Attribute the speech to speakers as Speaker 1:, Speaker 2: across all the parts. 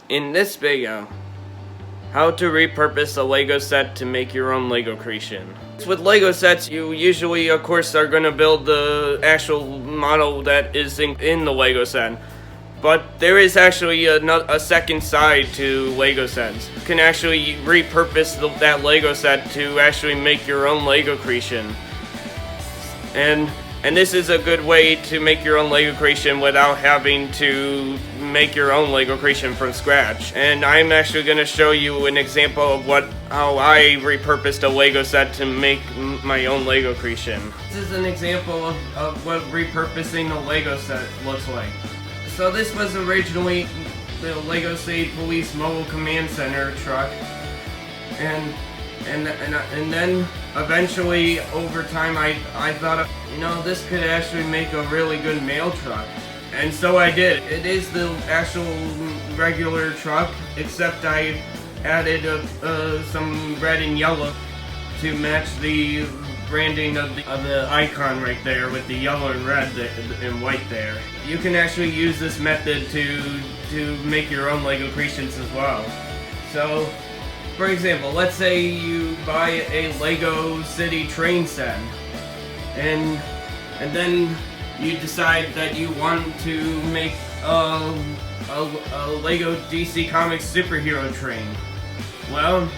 Speaker 1: In this video, how to repurpose a Lego set to make your own Lego creation. With Lego sets, you usually, of course, are going to build the actual model that is in the Lego set. But there is actually a second side to Lego sets. You can actually repurpose that Lego set to actually make your own Lego creation. And this is a good way to make your own Lego creation without having to make your own Lego creation from scratch. And I'm actually going to show you an example of how I repurposed a Lego set to make my own Lego creation. This is an example of what repurposing a Lego set looks like. So this was originally the Lego State Police Mobile Command Center truck, and then eventually over time I thought, you know, this could actually make a really good mail truck. And so I did. It is the actual regular truck, except I added some red and yellow to match the branding of the icon right there with the yellow and red and white there. You can actually use this method to make your own Lego creations as well. So, for example, let's say you buy a Lego City train set, and then you decide that you want to make a Lego DC Comics superhero train. Well,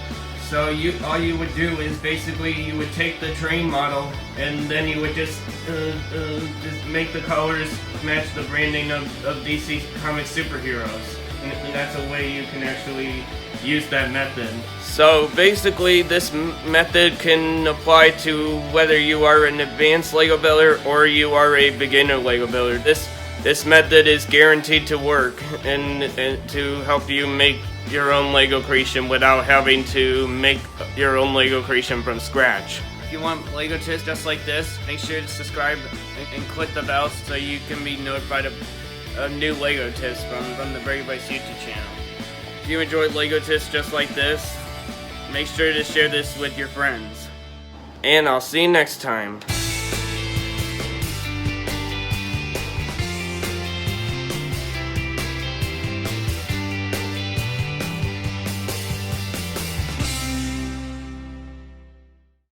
Speaker 1: so all you would do is basically you would take the train model, and then you would just make the colors match the branding of DC Comics superheroes. And that's a way you can actually use that method. So basically this method can apply to whether you are an advanced Lego builder or you are a beginner Lego builder. This method is guaranteed to work and to help you make your own Lego creation without having to make your own Lego creation from scratch. If you want Lego tips just like this, make sure to subscribe and click the bell so you can be notified of new Lego tips from the Brave Bites YouTube channel. If you enjoyed Lego tips just like this, make sure to share this with your friends. And I'll see you next time.